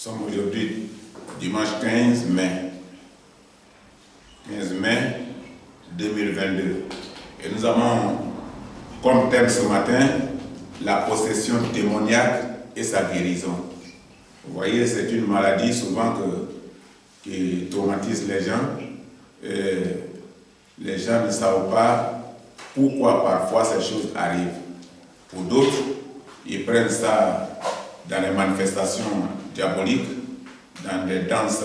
sommes aujourd'hui dimanche 15 mai. 15 mai 2022. Et nous avons comme thème ce matin la possession démoniaque et sa guérison. Vous voyez, c'est une maladie souvent qui traumatise les gens. Et les gens ne savent pas pourquoi parfois ces choses arrivent. Pour d'autres, ils prennent ça dans les manifestations diaboliques, dans des danses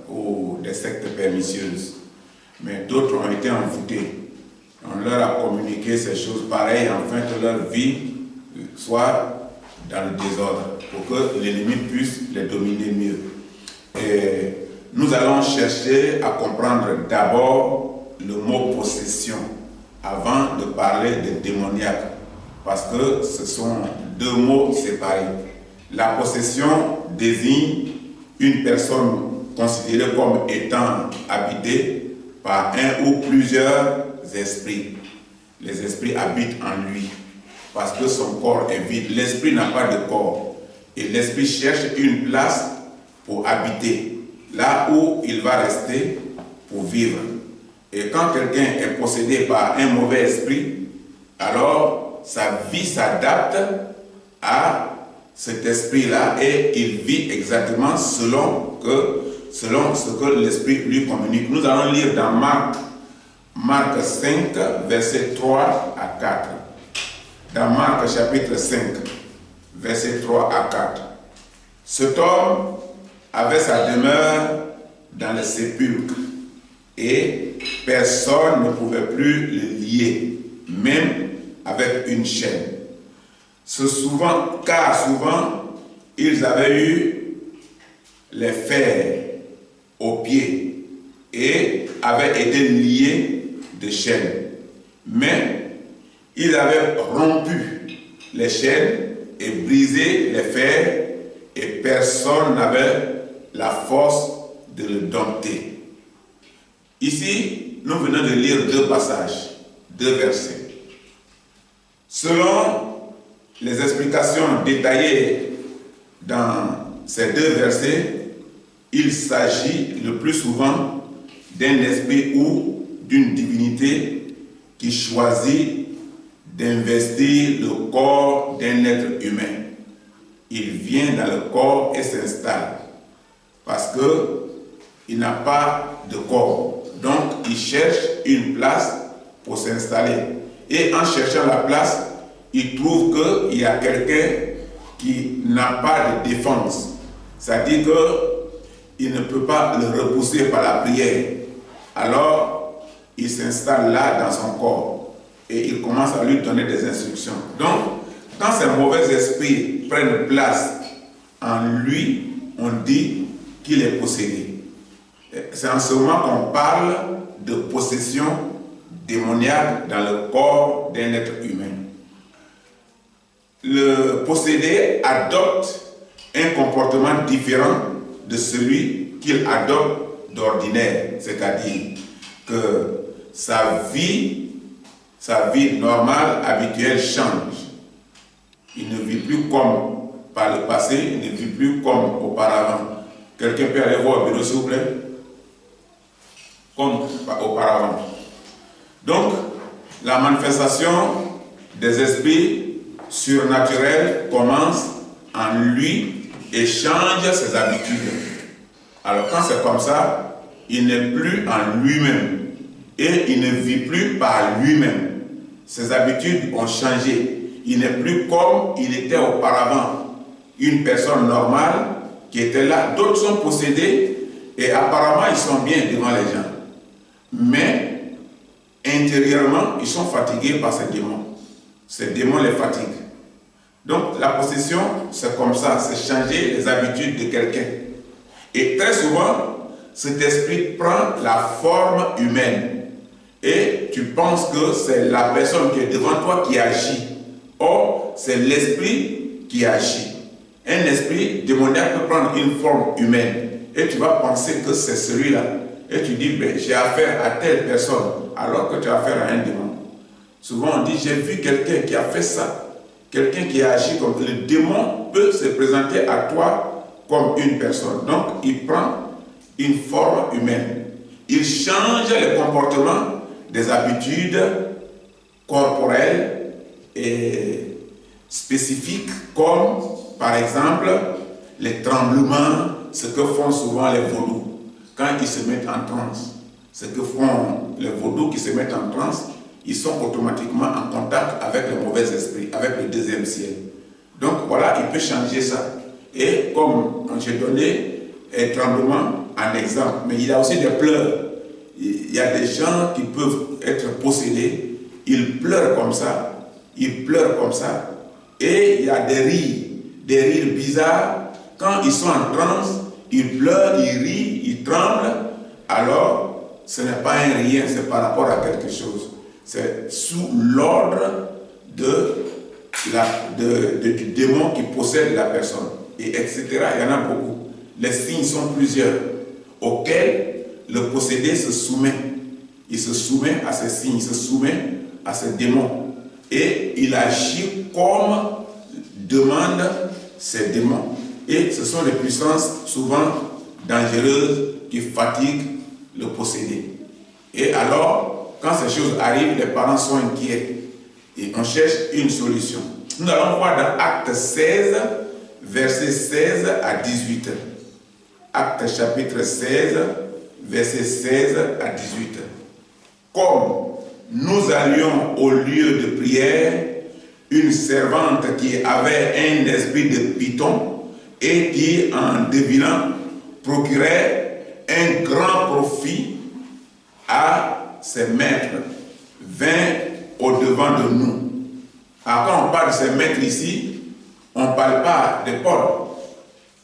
ou des sectes pernicieuses. Mais d'autres ont été envoûtés. On leur a communiqué ces choses pareilles afin que leur vie soit dans le désordre, pour que l'ennemi puisse les dominer mieux. Et nous allons chercher à comprendre d'abord le mot possession avant de parler de démoniaque, parce que ce sont deux mots séparés. La possession désigne une personne considérée comme étant habitée par un ou plusieurs esprits. Les esprits habitent en lui parce que son corps est vide. L'esprit n'a pas de corps et l'esprit cherche une place pour habiter, là où il va rester pour vivre. Et quand quelqu'un est possédé par un mauvais esprit, alors sa vie s'adapte à cet esprit-là et il vit exactement selon ce que l'esprit lui communique. Nous allons lire dans Marc 5, versets 3 à 4. Dans Marc chapitre 5, versets 3 à 4. Cet homme avait sa demeure dans le sépulcre et personne ne pouvait plus le lier, même avec une chaîne. Car souvent, ils avaient eu les fers aux pieds et avaient été liés de chaînes. Mais ils avaient rompu les chaînes et brisé les fers et personne n'avait la force de le dompter. Ici, nous venons de lire deux passages, deux versets. Selon les explications détaillées dans ces deux versets, il s'agit le plus souvent d'un esprit ou d'une divinité qui choisit d'investir le corps d'un être humain. Il vient dans le corps et s'installe parce qu'il n'a pas de corps. Donc, il cherche une place pour s'installer. Et en cherchant la place, il trouve qu'il y a quelqu'un qui n'a pas de défense. C'est-à-dire qu'il ne peut pas le repousser par la prière. Alors, il s'installe là dans son corps et il commence à lui donner des instructions. Donc, quand ces mauvais esprits prennent place en lui, on dit qu'il est possédé. C'est en ce moment qu'on parle de possession démoniaque dans le corps d'un être humain. Le possédé adopte un comportement différent de celui qu'il adopte d'ordinaire, c'est-à-dire que sa vie normale, habituelle change. Il ne vit plus comme par le passé, il ne vit plus comme auparavant. Quelqu'un peut aller voir au bureau, s'il vous plaît? Comme auparavant. Donc, la manifestation des esprits surnaturels commence en lui et change ses habitudes. Alors quand c'est comme ça, il n'est plus en lui-même et il ne vit plus par lui-même. Ses habitudes ont changé. Il n'est plus comme il était auparavant. Une personne normale qui était là, d'autres sont possédés et apparemment ils sont bien devant les gens. Mais intérieurement, ils sont fatigués par ces démons. Ces démons les fatiguent. Donc la possession, c'est comme ça, c'est changer les habitudes de quelqu'un. Et très souvent, cet esprit prend la forme humaine. Et tu penses que c'est la personne qui est devant toi qui agit. Or, c'est l'esprit qui agit. Un esprit démoniaque peut prendre une forme humaine. Et tu vas penser que c'est celui-là. Et tu dis, ben, j'ai affaire à telle personne, alors que tu as affaire à un démon. Souvent on dit, j'ai vu quelqu'un qui a fait ça. Quelqu'un qui a agi comme le démon peut se présenter à toi comme une personne. Donc, il prend une forme humaine. Il change le comportement des habitudes corporelles et spécifiques, comme par exemple les tremblements, ce que font souvent les vaudous quand ils se mettent en transe. Ce que font les vaudous qui se mettent en transe, ils sont automatiquement en contact avec les mauvais esprits, avec le deuxième ciel. Donc voilà, il peut changer ça. Et comme j'ai donné un tremblement en exemple, mais il y a aussi des pleurs. Il y a des gens qui peuvent être possédés, ils pleurent comme ça, ils pleurent comme ça. Et il y a des rires bizarres. Quand ils sont en transe, ils pleurent, ils rient, ils tremblent. Alors, ce n'est pas un rien, c'est par rapport à quelque chose. C'est sous l'ordre du démon qui possède la personne. Et etc. Il y en a beaucoup. Les signes sont plusieurs auxquels le possédé se soumet. Il se soumet à ces signes, il se soumet à ces démons. Et il agit comme demandent ces démons. Et ce sont des puissances souvent dangereuses qui fatiguent le possédé. Et alors, quand ces choses arrivent, les parents sont inquiets. Et on cherche une solution. Nous allons voir dans Actes 16, versets 16 à 18. Actes chapitre 16, versets 16 à 18. Comme nous allions au lieu de prière, une servante qui avait un esprit de python et qui, en devinant, procurait un grand profit à ses maîtres, vint au-devant de nous. Alors quand on parle de ces maîtres ici, on ne parle pas de Paul.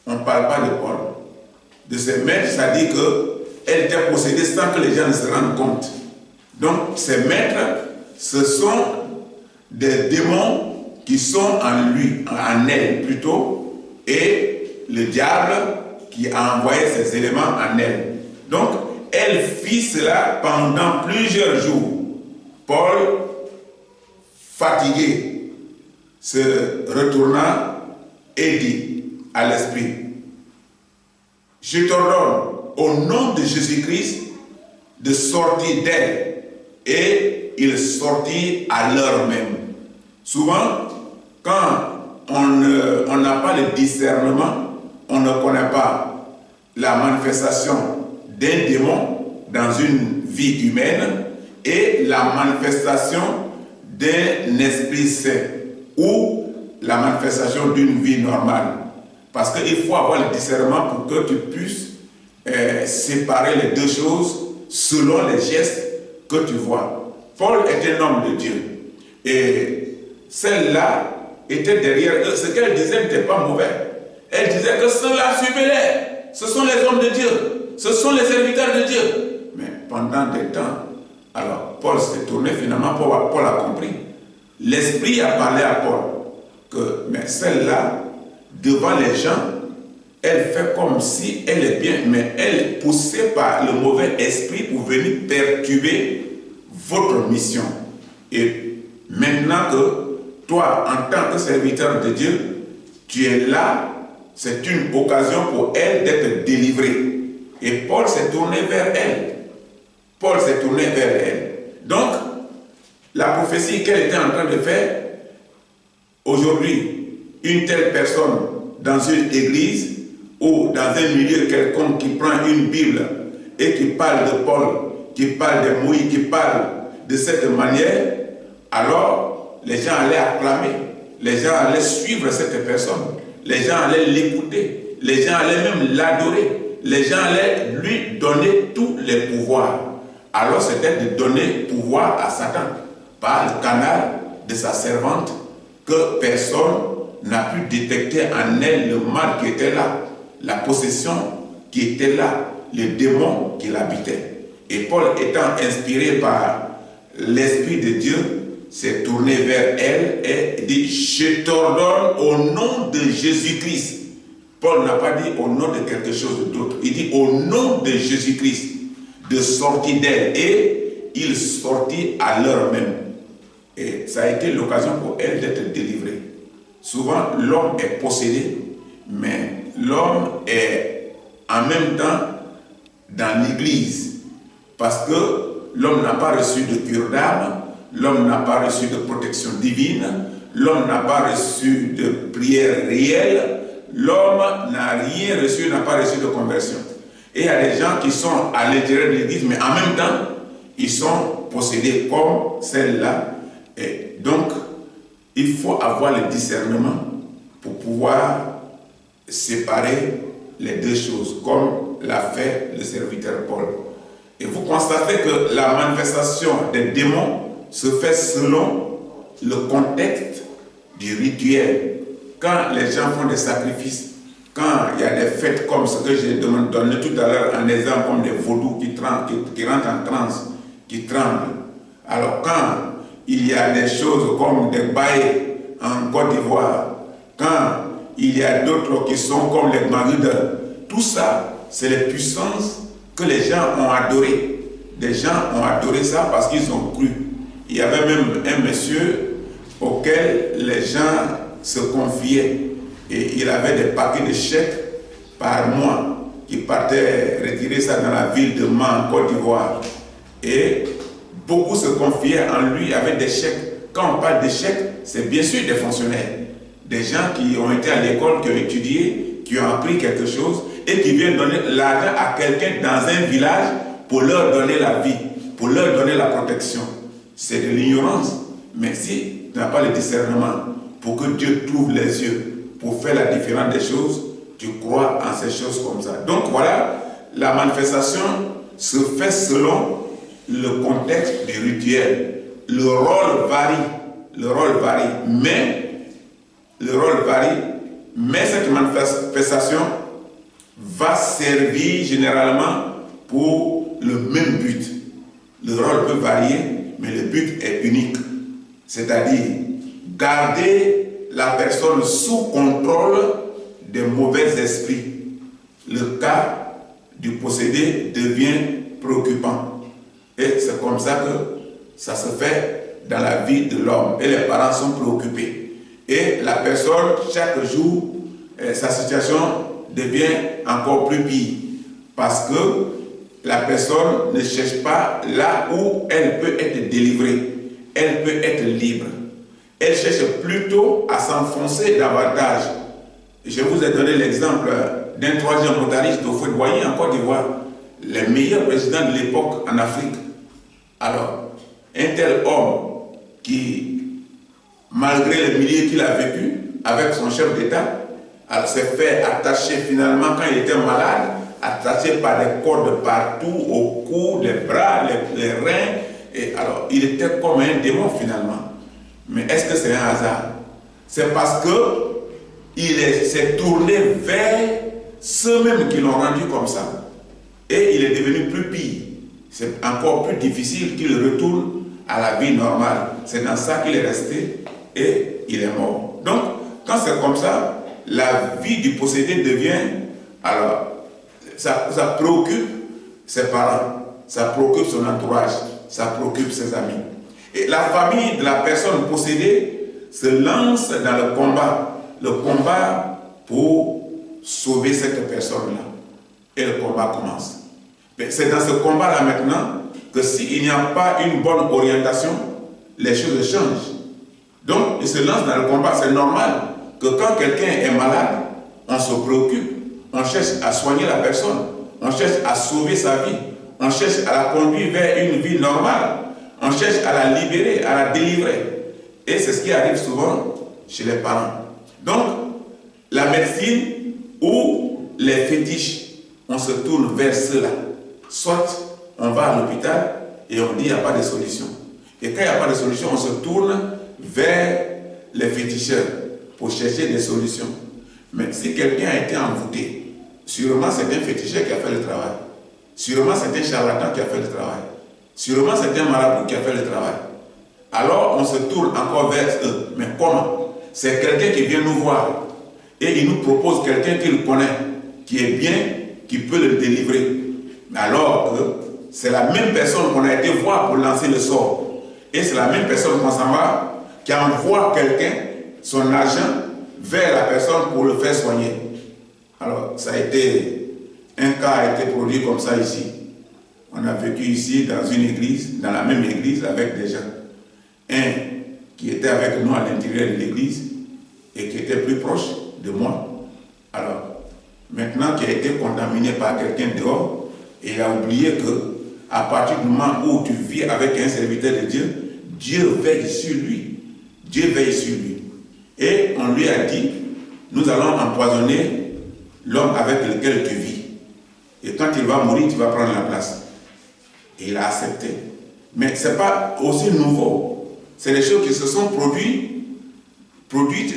On ne parle pas de Paul. De ces maîtres, ça dit qu'elle était possédée sans que les gens ne se rendent compte. Donc ces maîtres, ce sont des démons qui sont en lui, en elle plutôt, et le diable qui a envoyé ces éléments en elle. Donc, elle fit cela pendant plusieurs jours. Paul, fatigué, se retourna et dit à l'esprit: je t'ordonne, au nom de Jésus-Christ, de sortir d'elle. Et il sortit à l'heure même. Souvent, quand on n'a pas le discernement, on ne connaît pas la manifestation d'un démon dans une vie humaine et la manifestation d'un esprit saint ou la manifestation d'une vie normale. Parce qu'il faut avoir le discernement pour que tu puisses séparer les deux choses selon les gestes que tu vois. Paul est un homme de Dieu. Et celle-là était derrière eux. Ce qu'elle disait n'était pas mauvais. Elle disait que ceux-là, suivez-les. Ce sont les hommes de Dieu. Ce sont les serviteurs de Dieu. Mais pendant des temps, alors Paul s'est tourné, finalement, Paul a compris. L'Esprit a parlé à Paul que, mais celle-là, devant les gens, elle fait comme si elle est bien, mais elle est poussée par le mauvais esprit pour venir perturber votre mission. Et maintenant que toi, en tant que serviteur de Dieu, tu es là, c'est une occasion pour elle d'être délivrée. Et Paul s'est tourné vers elle. Paul s'est tourné vers elle. Donc, la prophétie qu'elle était en train de faire, aujourd'hui, une telle personne dans une église ou dans un milieu quelconque qui prend une Bible et qui parle de Paul, qui parle de Moïse, qui parle de cette manière, alors les gens allaient acclamer, les gens allaient suivre cette personne, les gens allaient l'écouter, les gens allaient même l'adorer, les gens allaient lui donner tous les pouvoirs. Alors c'était de donner pouvoir à Satan par le canal de sa servante que personne n'a pu détecter en elle le mal qui était là, la possession qui était là, le démon qui l'habitait. Et Paul, étant inspiré par l'Esprit de Dieu, s'est tourné vers elle et dit: je t'ordonne au nom de Jésus-Christ. Paul n'a pas dit au nom de quelque chose d'autre. Il dit au nom de Jésus-Christ de sortir d'elle. Et il sortit à l'heure même. Et ça a été l'occasion pour elle d'être délivrée. Souvent, l'homme est possédé, mais l'homme est en même temps dans l'Église, parce que l'homme n'a pas reçu de cure d'âme, l'homme n'a pas reçu de protection divine, l'homme n'a pas reçu de prière réelle, l'homme n'a rien reçu, n'a pas reçu de conversion. Et il y a des gens qui sont à l'intérieur de l'Église, mais en même temps, ils sont possédés comme celle-là. Et donc, il faut avoir le discernement pour pouvoir séparer les deux choses, comme l'a fait le serviteur Paul. Et vous constatez que la manifestation des démons se fait selon le contexte du rituel. Quand les gens font des sacrifices, quand il y a des fêtes comme ce que j'ai donné tout à l'heure, un exemple comme des vaudous qui rentrent en transe, qui tremblent. Alors quand il y a des choses comme des bails en Côte d'Ivoire, quand il y a d'autres qui sont comme les marides, tout ça, c'est les puissances que les gens ont adorées. Des gens ont adoré ça parce qu'ils ont cru. Il y avait même un monsieur auquel les gens se confiaient et il avait des paquets de chèques par mois qui partaient retirer ça dans la ville de Man, en Côte d'Ivoire. Et beaucoup se confiaient en lui avec des chèques. Quand on parle de chèques, c'est bien sûr des fonctionnaires, des gens qui ont été à l'école, qui ont étudié, qui ont appris quelque chose et qui viennent donner l'argent à quelqu'un dans un village pour leur donner la vie, pour leur donner la protection. C'est de l'ignorance. Mais si tu n'as pas le discernement pour que Dieu t'ouvre les yeux pour faire la différence des choses, tu crois en ces choses comme ça. Donc voilà, la manifestation se fait selon le contexte du rituel. Le rôle varie, mais cette manifestation va servir généralement pour le même but. Le rôle peut varier, mais le but est unique. C'est-à-dire garder la personne sous contrôle des mauvais esprits. Le cas du possédé devient préoccupant. Et c'est comme ça que ça se fait dans la vie de l'homme. Et les parents sont préoccupés. Et la personne, chaque jour, sa situation devient encore plus pire. Parce que la personne ne cherche pas là où elle peut être délivrée. Elle peut être libre. Elle cherche plutôt à s'enfoncer davantage. Je vous ai donné l'exemple d'un troisième motariste au feu de Boigny en Côte d'Ivoire, les meilleurs présidents de l'époque en Afrique. Alors, un tel homme qui, malgré le milieu qu'il a vécu avec son chef d'État, s'est fait attacher finalement quand il était malade, attaché par des cordes partout, au cou, les bras, les reins. Et alors, il était comme un démon finalement. Mais est-ce que c'est un hasard? C'est parce que il s'est tourné vers ceux-mêmes qui l'ont rendu comme ça. Et il est devenu plus pire. C'est encore plus difficile qu'il retourne à la vie normale. C'est dans ça qu'il est resté et il est mort. Donc, quand c'est comme ça, la vie du possédé devient... Alors, ça préoccupe ses parents, ça préoccupe son entourage, ça préoccupe ses amis. Et la famille de la personne possédée se lance dans le combat pour sauver cette personne-là. Et le combat commence. C'est dans ce combat-là maintenant que s'il n'y a pas une bonne orientation, les choses changent. Donc, il se lance dans le combat. C'est normal que quand quelqu'un est malade, on se préoccupe. On cherche à soigner la personne. On cherche à sauver sa vie. On cherche à la conduire vers une vie normale. On cherche à la libérer, à la délivrer. Et c'est ce qui arrive souvent chez les parents. Donc, la médecine ou les fétiches, on se tourne vers cela. Soit on va à l'hôpital et on dit qu'il n'y a pas de solution. Et quand il n'y a pas de solution, on se tourne vers les féticheurs pour chercher des solutions. Mais si quelqu'un a été envoûté, sûrement c'est un féticheur qui a fait le travail. Sûrement c'est un charlatan qui a fait le travail. Sûrement c'est un marabout qui a fait le travail. Alors on se tourne encore vers eux. Mais comment? C'est quelqu'un qui vient nous voir et il nous propose quelqu'un qu'il connaît, qui est bien, qui peut le délivrer. Alors que c'est la même personne qu'on a été voir pour lancer le sort. Et c'est la même personne qu'on s'en va, qui envoie quelqu'un, son agent, vers la personne pour le faire soigner. Alors, ça a été, un cas a été produit comme ça ici. On a vécu ici dans une église, dans la même église avec des gens. Un qui était avec nous à l'intérieur de l'église et qui était plus proche de moi. Alors, maintenant qui a été contaminé par quelqu'un dehors, et il a oublié que à partir du moment où tu vis avec un serviteur de Dieu, Dieu veille sur lui. Dieu veille sur lui. Et on lui a dit, nous allons empoisonner l'homme avec lequel tu vis. Et quand il va mourir, tu vas prendre la place. Et il a accepté. Mais ce n'est pas aussi nouveau. C'est des choses qui se sont produites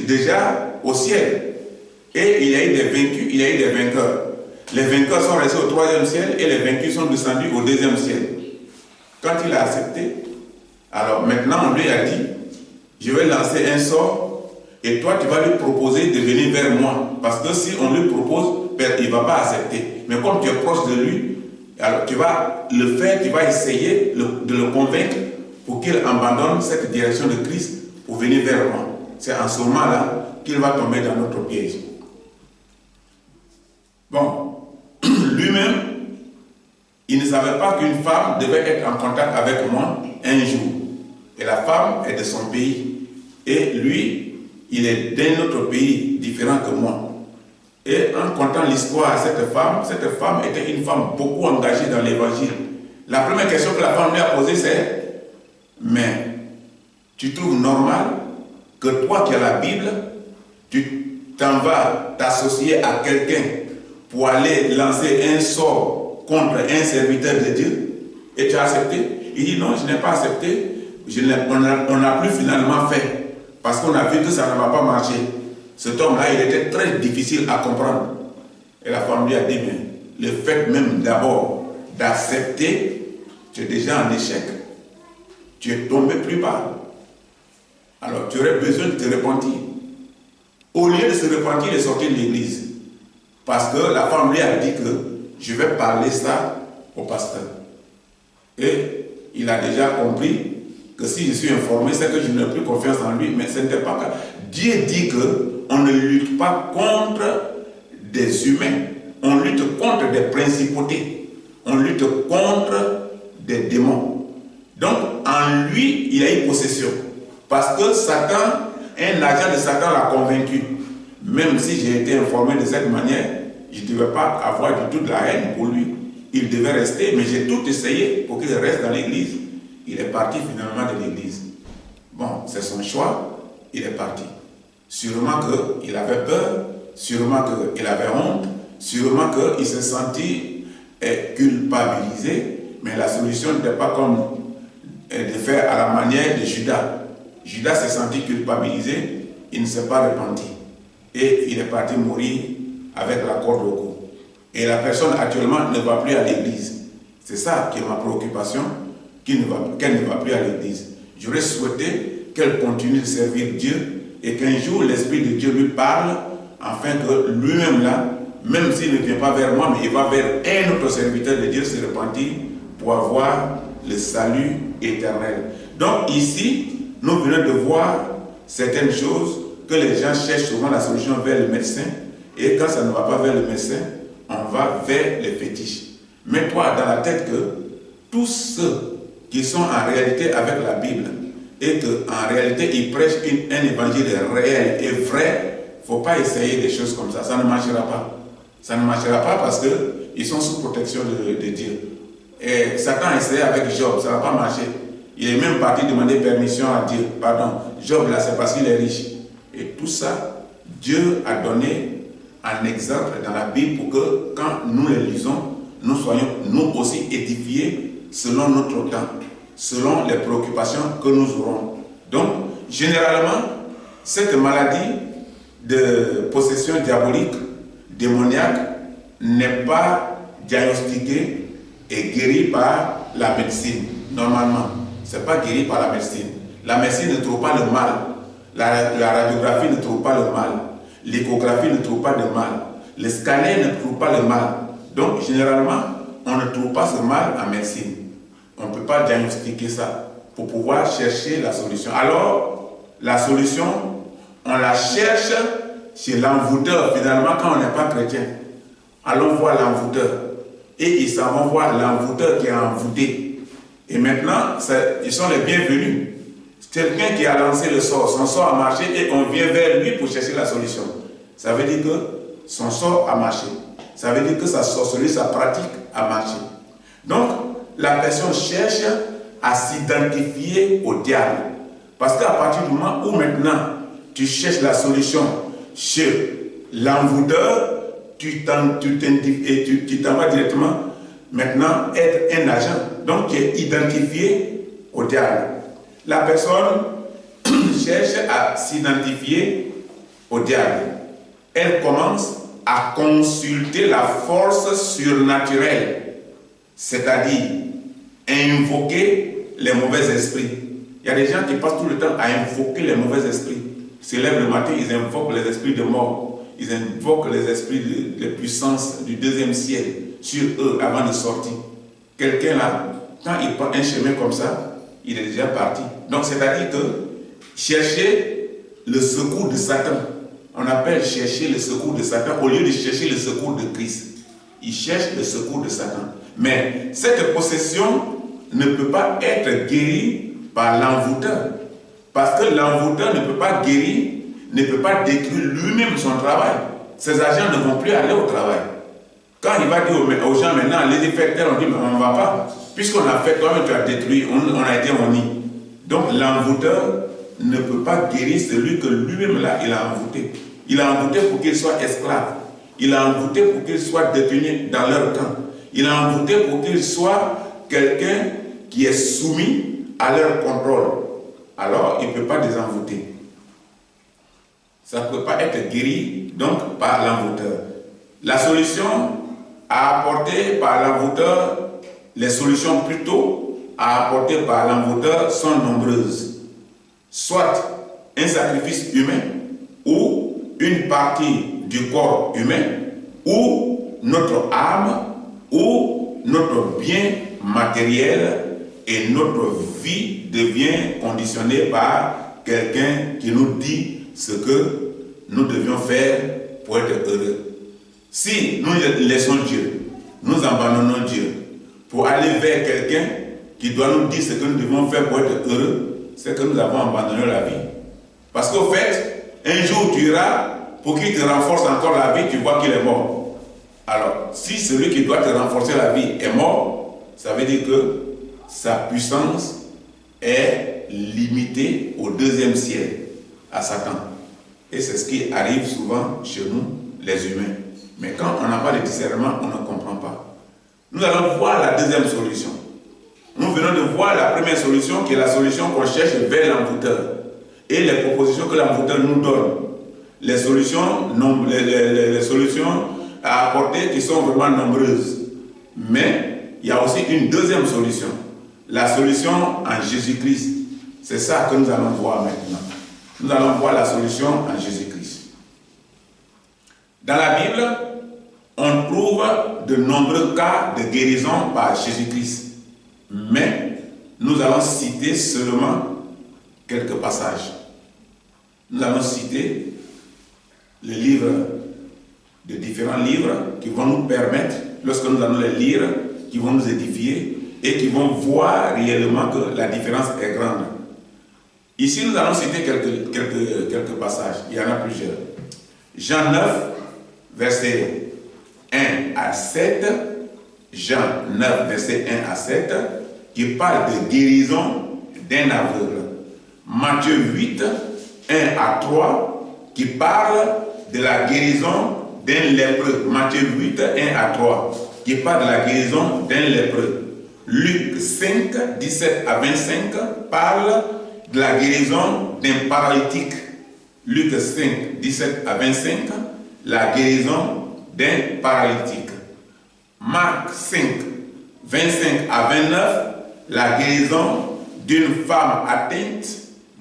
déjà au ciel. Et il y a eu des vaincus, il y a eu des vainqueurs. Les vainqueurs sont restés au 3e ciel et les vaincus sont descendus au 2e ciel. Quand il a accepté, alors maintenant on lui a dit, je vais lancer un sort et toi tu vas lui proposer de venir vers moi. Parce que si on lui propose, il ne va pas accepter. Mais comme tu es proche de lui, alors tu vas le faire, tu vas essayer de le convaincre pour qu'il abandonne cette direction de Christ pour venir vers moi. C'est en ce moment-là qu'il va tomber dans notre piège. Bon, lui-même, il ne savait pas qu'une femme devait être en contact avec moi un jour. Et la femme est de son pays. Et lui, il est d'un autre pays différent que moi. Et en contant l'histoire à cette femme était une femme beaucoup engagée dans l'évangile. La première question que la femme lui a posée, c'est « Mais tu trouves normal que toi qui as la Bible, tu t'en vas t'associer à quelqu'un pour aller lancer un sort contre un serviteur de Dieu et tu as accepté ?» Il dit « Non, je n'ai pas accepté. On n'a plus finalement fait parce qu'on a vu que ça ne va pas marcher. » Cet homme-là, il était très difficile à comprendre. Et la femme lui a dit, mais le fait même d'abord d'accepter, tu es déjà en échec. Tu es tombé plus bas. Alors tu aurais besoin de te repentir. Au lieu de se repentir, il est sorti de l'église. Parce que la femme lui a dit que je vais parler ça au pasteur. Et il a déjà compris que si je suis informé, c'est que je n'ai plus confiance en lui, mais ce n'était pas le cas. Dieu dit qu'on ne lutte pas contre des humains, on lutte contre des principautés, on lutte contre des démons. Donc, en lui, il a eu possession. Parce que Satan, un agent de Satan l'a convaincu. Même si j'ai été informé de cette manière, je ne devais pas avoir du tout de la haine pour lui. Il devait rester, mais j'ai tout essayé pour qu'il reste dans l'église. Il est parti finalement de l'église. Bon, c'est son choix, il est parti. Sûrement qu'il avait peur, sûrement qu'il avait honte, sûrement qu'il se sentit culpabilisé, mais la solution n'était pas comme de faire à la manière de Judas. Judas s'est senti culpabilisé, il ne s'est pas repenti. Et il est parti mourir avec la corde au cou. Et la personne actuellement ne va plus à l'église. C'est ça qui est ma préoccupation, qu'elle ne va plus à l'église. J'aurais souhaité qu'elle continue de servir Dieu et qu'un jour l'Esprit de Dieu lui parle, afin que lui-même là, même s'il ne vient pas vers moi, mais il va vers un autre serviteur de Dieu se repentir pour avoir le salut éternel. Donc ici, nous venons de voir certaines choses que les gens cherchent souvent la solution vers le médecin, et quand ça ne va pas vers le médecin, on va vers les fétiches. Mets-toi dans la tête que tous ceux qui sont en réalité avec la Bible et qu'en réalité ils prêchent un évangile réel et vrai, il ne faut pas essayer des choses comme ça, ça ne marchera pas. Ça ne marchera pas parce qu'ils sont sous protection de Dieu. Et Satan a essayé avec Job, ça n'a pas marché. Il est même parti demander permission à Dieu. Pardon, Job là c'est parce qu'il est riche. Et tout ça, Dieu a donné un exemple dans la Bible pour que quand nous les lisons, nous soyons nous aussi édifiés selon notre temps, selon les préoccupations que nous aurons. Donc, généralement, cette maladie de possession diabolique, démoniaque, n'est pas diagnostiquée et guérie par la médecine, normalement. Ce n'est pas guéri par la médecine. La médecine ne trouve pas le mal. La radiographie ne trouve pas le mal. L'échographie ne trouve pas de mal. Le scanner ne trouve pas le mal. Donc, généralement, on ne trouve pas ce mal en médecine. On ne peut pas diagnostiquer ça pour pouvoir chercher la solution. Alors, la solution, on la cherche chez l'envoûteur, finalement, quand on n'est pas chrétien. Allons voir l'envoûteur. Et ils s'en vont voir l'envoûteur qui est envoûté. Et maintenant, ils sont les bienvenus. Quelqu'un qui a lancé le sort, son sort a marché et on vient vers lui pour chercher la solution. Ça veut dire que son sort a marché. Ça veut dire que sa sorcellerie, sa pratique a marché. Donc, la personne cherche à s'identifier au diable. Parce qu'à partir du moment où maintenant tu cherches la solution chez l'envoûteur, tu t'en vas directement maintenant être un agent. Donc tu es identifié au diable. La personne cherche à s'identifier au diable. Elle commence à consulter la force surnaturelle, c'est-à-dire invoquer les mauvais esprits. Il y a des gens qui passent tout le temps à invoquer les mauvais esprits. Ils se lèvent le matin, ils invoquent les esprits de mort. Ils invoquent les esprits de puissance du deuxième ciel sur eux avant de sortir. Quelqu'un là, quand il prend un chemin comme ça, il est déjà parti. Donc c'est-à-dire que chercher le secours de Satan, on appelle chercher le secours de Satan au lieu de chercher le secours de Christ. Il cherche le secours de Satan. Mais cette possession ne peut pas être guérie par l'envoûteur. Parce que l'envoûteur ne peut pas guérir, ne peut pas détruire lui-même son travail. Ses agents ne vont plus aller au travail. Quand il va dire aux gens maintenant, les défecteurs, on dit, mais on ne va pas. Puisqu'on a fait, toi-même tu as détruit, on a été honni. Donc l'envoûteur ne peut pas guérir celui que lui-même là, il a envoûté. Il a envoûté pour qu'il soit esclave. Il a envoûté pour qu'il soit détenu dans leur camp. Il a envoûté pour qu'il soit quelqu'un qui est soumis à leur contrôle. Alors, il ne peut pas désenvoûter. Ça ne peut pas être guéri, donc, par l'envoûteur. La solution à apporter par l'envoûteur, les solutions plutôt à apporter par l'envoûteur sont nombreuses. Soit un sacrifice humain, ou une partie du corps humain, ou notre âme, ou notre bien matériel, et notre vie devient conditionnée par quelqu'un qui nous dit ce que nous devions faire pour être heureux. Si nous laissons Dieu, nous abandonnons Dieu pour aller vers quelqu'un qui doit nous dire ce que nous devons faire pour être heureux, c'est que nous avons abandonné la vie. Parce qu'au fait, un jour tu iras pour qu'il te renforce encore la vie, tu vois qu'il est mort. Alors, si celui qui doit te renforcer la vie est mort, ça veut dire que sa puissance est limitée au deuxième ciel, à Satan. Et c'est ce qui arrive souvent chez nous, les humains. Mais quand on n'a pas de discernement, on ne comprend pas. Nous allons voir la deuxième solution. Nous venons de voir la première solution, qui est la solution qu'on cherche vers l'envoûteur. Et les propositions que l'envoûteur nous donne. Les solutions à apporter qui sont vraiment nombreuses. Mais il y a aussi une deuxième solution. La solution en Jésus-Christ. C'est ça que nous allons voir maintenant. Nous allons voir la solution en Jésus-Christ. Dans la Bible, on trouve de nombreux cas de guérison par Jésus-Christ. Mais nous allons citer seulement quelques passages. Nous allons citer les livres, de différents livres qui vont nous permettre, lorsque nous allons les lire, qui vont nous édifier et qui vont voir réellement que la différence est grande. Ici, nous allons citer quelques passages. Il y en a plusieurs. Jean 9, versets 1 à 7. Jean 9, versets 1 à 7, qui parle de guérison d'un aveugle. Matthieu 8, 1 à 3, qui parle de la guérison d'un lépreux. Matthieu 8, 1 à 3, qui parle de la guérison d'un lépreux. Luc 5, 17 à 25, parle de la guérison d'un paralytique. Luc 5, 17 à 25, la guérison d'un paralytique. Marc 5, 25 à 29, la guérison d'une femme atteinte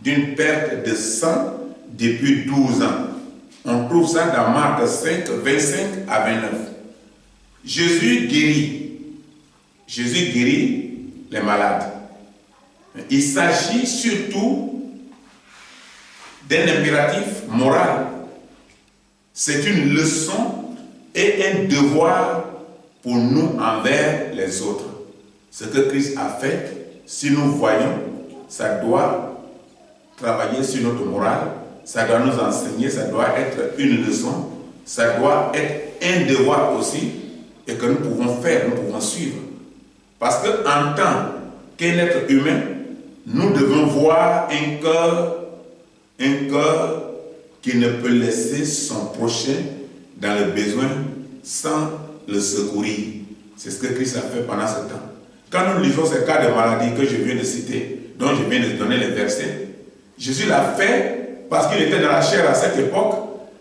d'une perte de sang depuis 12 ans. On trouve ça dans Marc 5, 25 à 29. Jésus guérit les malades. Il s'agit surtout d'un impératif moral. c'est une leçon et un devoir pour nous envers les autres. Ce que Christ a fait, si nous voyons, ça doit travailler sur notre morale, ça doit nous enseigner, ça doit être une leçon, ça doit être un devoir aussi, et que nous pouvons faire, nous pouvons suivre. Parce qu'en tant qu'un être humain, nous devons voir un cœur qui ne peut laisser son prochain dans le besoin sans le secourir. C'est ce que Christ a fait pendant ce temps. Quand nous lisons ces cas de maladie que je viens de citer, dont je viens de donner les versets, Jésus l'a fait parce qu'il était dans la chair à cette époque,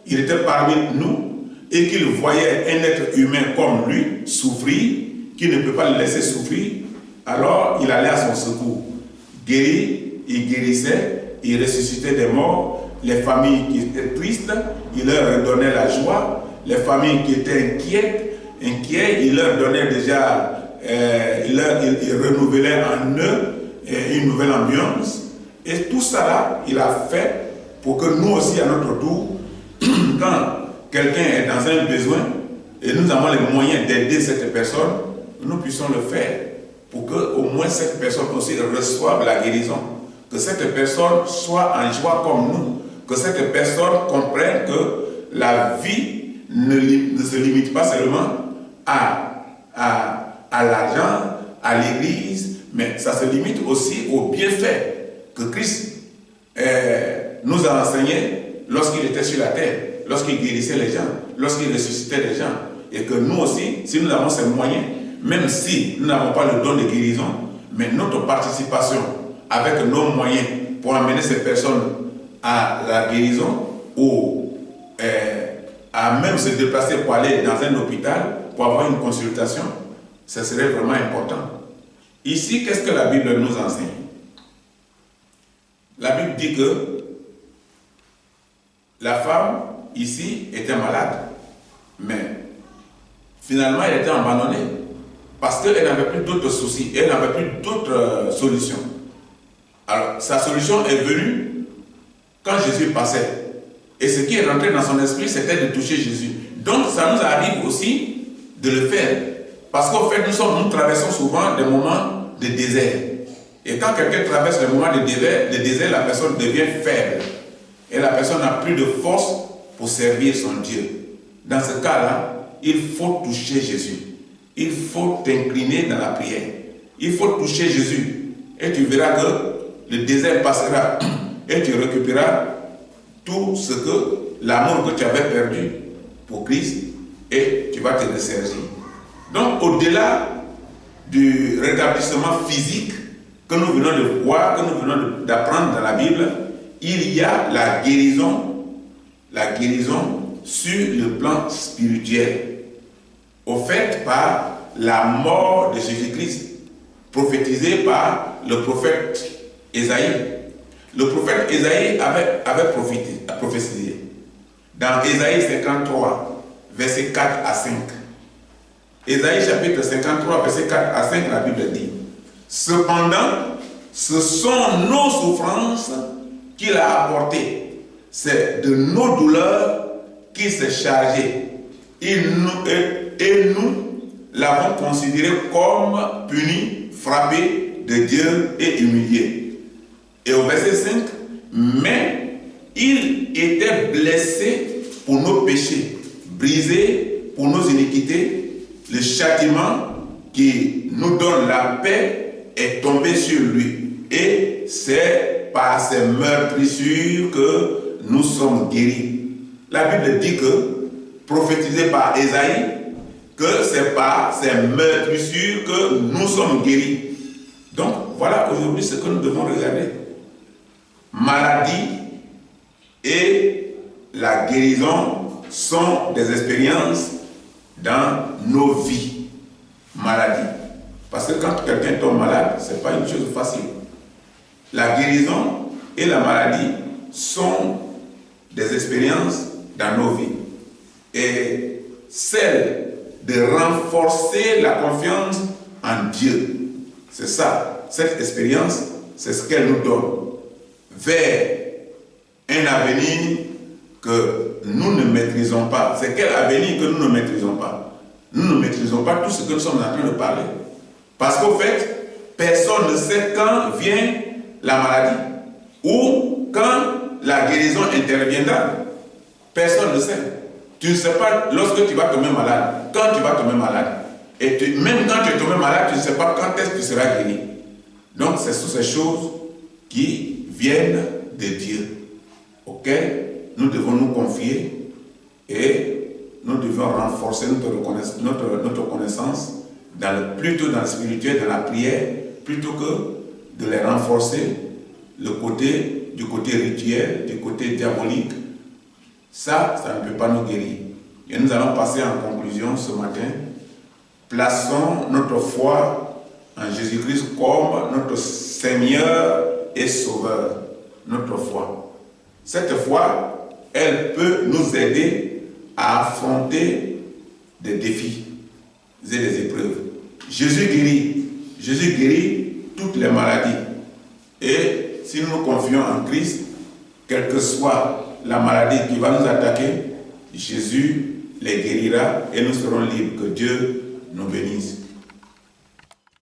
il était parmi nous et qu'il voyait un être humain comme lui souffrir, qu'il ne peut pas le laisser souffrir, alors il allait à son secours. Guéri, il guérissait, il ressuscitait des morts, les familles qui étaient tristes, il leur redonnait la joie, les familles qui étaient inquiètes, il leur donnait déjà, il renouvelait en eux une nouvelle ambiance. Et tout ça là, il a fait pour que nous aussi, à notre tour, quand quelqu'un est dans un besoin et nous avons les moyens d'aider cette personne, nous puissions le faire pour que au moins cette personne aussi reçoive la guérison, que cette personne soit en joie comme nous, que cette personne comprenne que la vie ne se limite pas seulement à l'argent, à l'église, mais ça se limite aussi aux bienfaits que Christ nous a enseignés lorsqu'il était sur la terre, lorsqu'il guérissait les gens, lorsqu'il ressuscitait les gens. Et que nous aussi, si nous avons ces moyens, même si nous n'avons pas le don de guérison, mais notre participation avec nos moyens pour amener ces personnes à la guérison ou à même se déplacer pour aller dans un hôpital pour avoir une consultation, ça serait vraiment important. Ici, qu'est-ce que la Bible nous enseigne? La Bible dit que la femme ici était malade, mais finalement elle était abandonnée parce qu'elle n'avait plus d'autres soucis, elle n'avait plus d'autres solutions. Alors sa solution est venue quand Jésus passait. Et ce qui est rentré dans son esprit, c'était de toucher Jésus. Donc ça nous arrive aussi de le faire. Parce qu'au fait, nous traversons souvent des moments de désert. Et quand quelqu'un traverse le moment de désert, la personne devient faible. Et la personne n'a plus de force pour servir son Dieu. Dans ce cas-là, il faut toucher Jésus. Il faut t'incliner dans la prière. Il faut toucher Jésus. Et tu verras que le désert passera. Et tu récupéreras tout ce que l'amour que tu avais perdu pour Christ. Et tu vas te resservir. Donc, au-delà du rétablissement physique que nous venons de voir, que nous venons d'apprendre dans la Bible, il y a la guérison sur le plan spirituel, offerte par la mort de Jésus-Christ, prophétisée par le prophète Ésaïe. Le prophète Ésaïe avait prophétisé. Dans Ésaïe 53, versets 4 à 5. Ésaïe chapitre 53, versets 4 à 5, la Bible dit: cependant, ce sont nos souffrances qu'il a apportées. C'est de nos douleurs qu'il s'est chargé. Et nous l'avons considéré comme puni, frappé de Dieu et humilié. Et au verset 5, mais il était blessé pour nos péchés, brisé pour nos iniquités. Le châtiment qui nous donne la paix est tombé sur lui. Et c'est par ses meurtrissures que nous sommes guéris. La Bible dit que, prophétisé par Ésaïe, que c'est par ses meurtrissures que nous sommes guéris. Donc, voilà aujourd'hui ce que nous devons regarder. Maladie et la guérison sont des expériences dans nos vies. Maladie. Parce que quand quelqu'un tombe malade, ce n'est pas une chose facile. La guérison et la maladie sont des expériences dans nos vies. Et celle de renforcer la confiance en Dieu. C'est ça. Cette expérience, c'est ce qu'elle nous donne vers un avenir que nous ne maîtrisons pas. C'est quel avenir que nous ne maîtrisons pas? Nous ne maîtrisons pas tout ce que nous sommes en train de parler. Parce qu'au fait, personne ne sait quand vient la maladie ou quand la guérison interviendra. Personne ne sait. Tu ne sais pas lorsque tu vas tomber malade, quand tu vas tomber malade. Et même quand tu es tombé malade, tu ne sais pas quand est-ce que tu seras guéri. Donc, ce sont ces choses qui viennent de Dieu, auxquelles nous devons nous confier et nous devons renforcer notre connaissance plutôt dans le spirituel, dans la prière, plutôt que de les renforcer du côté rituel, du côté diabolique. Ça ne peut pas nous guérir. Et nous allons passer en conclusion ce matin. Plaçons notre foi en Jésus-Christ comme notre Seigneur et Sauveur. Notre foi. Cette foi, elle peut nous aider à affronter des défis et des épreuves. Jésus guérit toutes les maladies. Et si nous nous confions en Christ, quelle que soit la maladie qui va nous attaquer, Jésus les guérira et nous serons libres. Que Dieu nous bénisse.